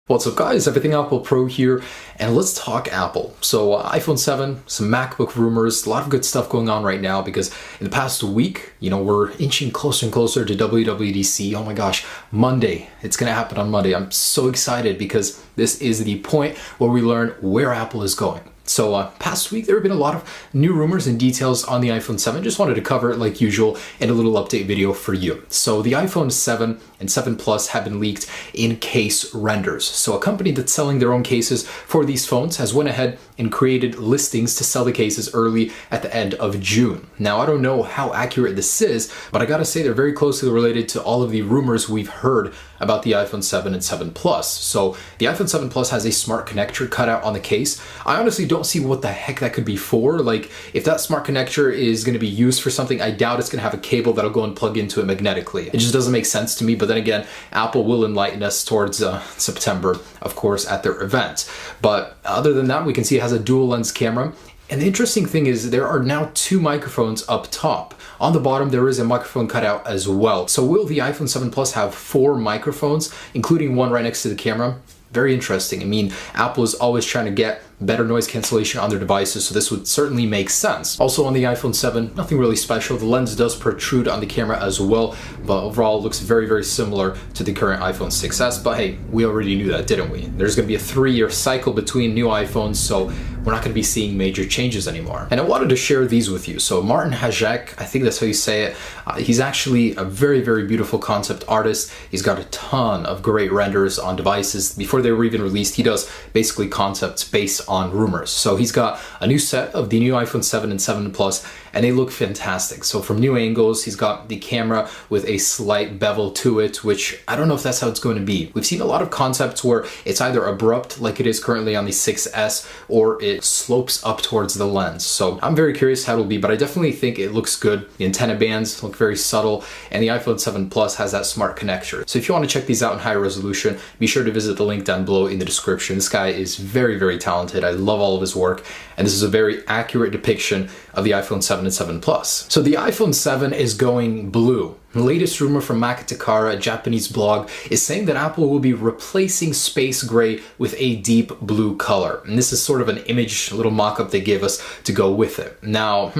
What's up guys, Everything Apple Pro here, and let's talk Apple. So iPhone 7, some MacBook rumors, a lot of good stuff going on right now because in the past week, we're inching closer and closer to WWDC. Oh my gosh, Monday, it's gonna happen on Monday. I'm so excited because this is the point where we learn where Apple is going. So past week, there have been a lot of new rumors and details on the iPhone 7. Just wanted to cover it like usual in a little update video for you. So the iPhone 7 and 7 Plus have been leaked in case renders. So a company that's selling their own cases for these phones has went ahead and created listings to sell the cases early at the end of June. Now, I don't know how accurate this is, but I gotta say they're very closely related to all of the rumors we've heard about the iPhone 7 and 7 Plus. So the iPhone 7 Plus has a smart connector cut out on the case. I honestly don't see what the heck that could be for. Like, if that smart connector is going to be used for something, I doubt it's going to have a cable that'll go and plug into it magnetically. It just doesn't make sense to me. But then again, Apple will enlighten us towards September, of course, at their event. But other than that, we can see it has a dual lens camera. And the interesting thing is there are now two microphones up top. On the bottom, there is a microphone cutout as well. So will the iPhone 7 Plus have 4 microphones, including one right next to the camera? Very interesting. I mean, Apple is always trying to get better noise cancellation on their devices, so this would certainly make sense. Also on the iPhone 7, nothing really special. The lens does protrude on the camera as well, but overall it looks very, very similar to the current iPhone 6s. But hey, we already knew that, didn't we? There's going to be a 3-year cycle between new iPhones, so we're not going to be seeing major changes anymore. And I wanted to share these with you. So Martin Hajek, I think that's how you say it, he's actually a very, very beautiful concept artist. He's got a ton of great renders on devices. Before they were even released, he does basically concepts based on rumors. So he's got a new set of the new iPhone 7 and 7 Plus, and they look fantastic. So from new angles, he's got the camera with a slight bevel to it, which I don't know if that's how it's going to be. We've seen a lot of concepts where it's either abrupt, like it is currently on the 6S, or it slopes up towards the lens. So I'm very curious how it'll be, but I definitely think it looks good. The antenna bands look very subtle, and the iPhone 7 Plus has that smart connector. So if you want to check these out in high resolution, be sure to visit the link down below in the description. This guy is very, very talented. I love all of his work, and this is a very accurate depiction of the iPhone 7 and 7 Plus. So the iPhone 7 is going blue. The latest rumor from Makatakara, a Japanese blog, is saying that Apple will be replacing space gray with a deep blue color. And this is sort of an image, a little mock-up they gave us to go with it. Now,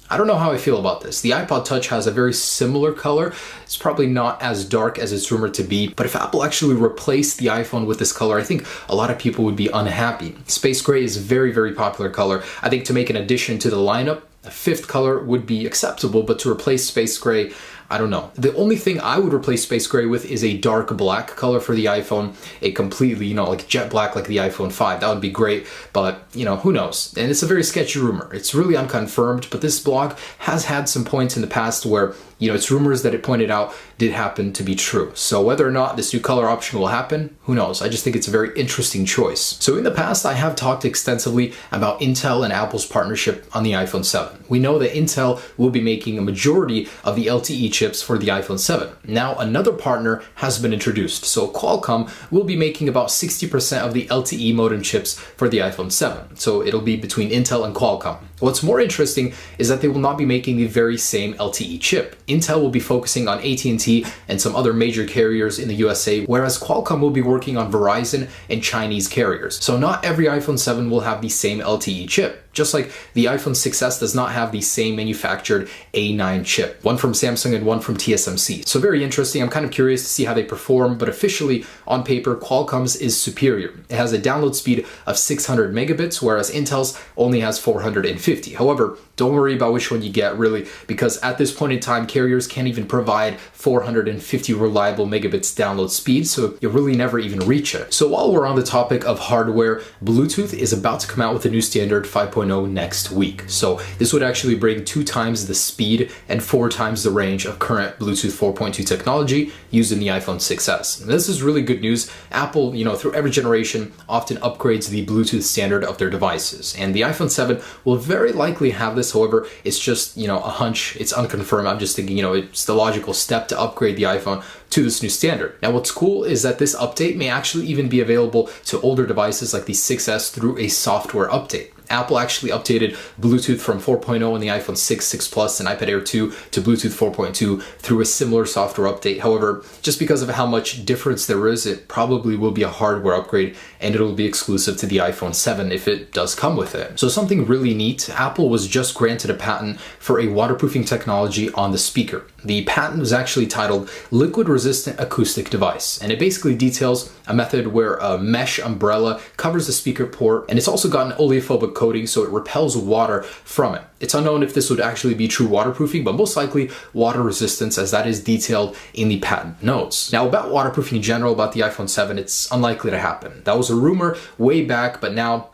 I don't know how I feel about this. The iPod Touch has a very similar color. It's probably not as dark as it's rumored to be, but if Apple actually replaced the iPhone with this color, I think a lot of people would be unhappy. Space gray is a very, very popular color. I think to make an addition to the lineup, a 5th color would be acceptable, but to replace space gray, I don't know. The only thing I would replace space gray with is a dark black color for the iPhone, a completely, like jet black like the iPhone 5. That would be great, but who knows? And it's a very sketchy rumor. It's really unconfirmed, but this blog has had some points in the past where it's rumors that it pointed out did happen to be true. So whether or not this new color option will happen, who knows? I just think it's a very interesting choice. So in the past, I have talked extensively about Intel and Apple's partnership on the iPhone 7. We know that Intel will be making a majority of the LTE chips for the iPhone 7. Now another partner has been introduced. So Qualcomm will be making about 60% of the LTE modem chips for the iPhone 7. So it'll be between Intel and Qualcomm. What's more interesting is that they will not be making the very same LTE chip. Intel will be focusing on AT&T and some other major carriers in the USA, whereas Qualcomm will be working on Verizon and Chinese carriers. So not every iPhone 7 will have the same LTE chip. Just like the iPhone 6s does not have the same manufactured A9 chip, one from Samsung and one from TSMC. So very interesting. I'm kind of curious to see how they perform, but officially on paper, Qualcomm's is superior. It has a download speed of 600 megabits, whereas Intel's only has 450. However, don't worry about which one you get really, because at this point in time, carriers can't even provide 450 reliable megabits download speed, so you'll really never even reach it. So while we're on the topic of hardware, Bluetooth is about to come out with a new standard 5.0 next week. So this would actually bring 2 times the speed and 4 times the range of current Bluetooth 4.2 technology used in the iPhone 6s. And this is really good news. Apple, through every generation, often upgrades the Bluetooth standard of their devices. And the iPhone 7 will very likely have this. However, it's just, a hunch. It's unconfirmed. I'm just thinking, it's the logical step to upgrade the iPhone to this new standard. Now, what's cool is that this update may actually even be available to older devices like the 6S through a software update. Apple actually updated Bluetooth from 4.0 in the iPhone 6, 6 Plus, and iPad Air 2 to Bluetooth 4.2 through a similar software update. However, just because of how much difference there is, it probably will be a hardware upgrade, and it'll be exclusive to the iPhone 7 if it does come with it. So something really neat, Apple was just granted a patent for a waterproofing technology on the speaker. The patent was actually titled Liquid Resistant Acoustic Device, and it basically details a method where a mesh umbrella covers the speaker port, and it's also got an oleophobic coating so it repels water from it. It's unknown if this would actually be true waterproofing, but most likely water resistance, as that is detailed in the patent notes. Now, about waterproofing in general, about the iPhone 7, it's unlikely to happen. That was a rumor way back, but now,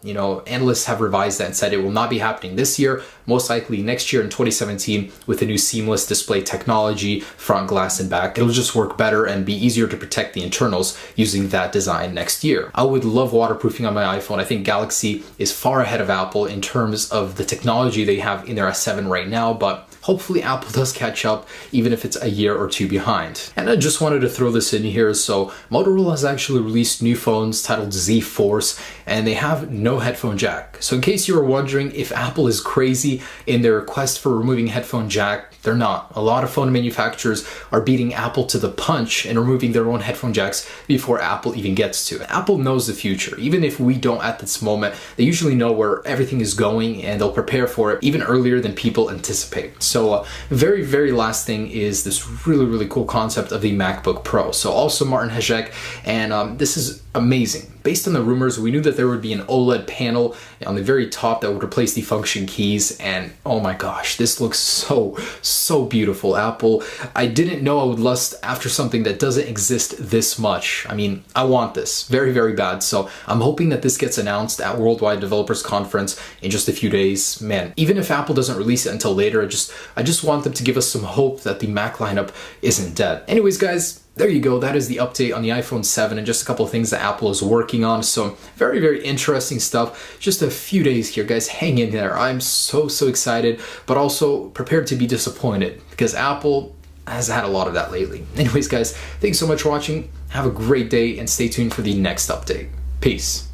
analysts have revised that and said it will not be happening this year, most likely next year in 2017 with the new seamless display technology, front glass and back. It'll just work better and be easier to protect the internals using that design next year. I would love waterproofing on my iPhone. I think Galaxy is far ahead of Apple in terms of the technology they have in their S7 right now, but hopefully Apple does catch up, even if it's a year or two behind. And I just wanted to throw this in here. So Motorola has actually released new phones titled Z Force, and they have no headphone jack. So in case you were wondering if Apple is crazy in their request for removing headphone jack, they're not. A lot of phone manufacturers are beating Apple to the punch and removing their own headphone jacks before Apple even gets to it. Apple knows the future. Even if we don't at this moment, they usually know where everything is going, and they'll prepare for it even earlier than people anticipate. So very last thing is this really cool concept of the MacBook Pro. So also Martin Hajek, and this is amazing. Based on the rumors, we knew that there would be an OLED panel on the very top that would replace the function keys, and oh my gosh, this looks so beautiful. Apple, I didn't know I would lust after something that doesn't exist this much. I mean, I want this very bad, so I'm hoping that this gets announced at Worldwide Developers Conference in just a few days. Man, even if Apple doesn't release it until later, I just want them to give us some hope that the Mac lineup isn't dead. Anyways, guys, there you go. That is the update on the iPhone 7 and just a couple of things that Apple is working on. So very interesting stuff. Just a few days here, guys. Hang in there. I'm so excited, but also prepared to be disappointed because Apple has had a lot of that lately. Anyways, guys, thanks so much for watching. Have a great day and stay tuned for the next update. Peace.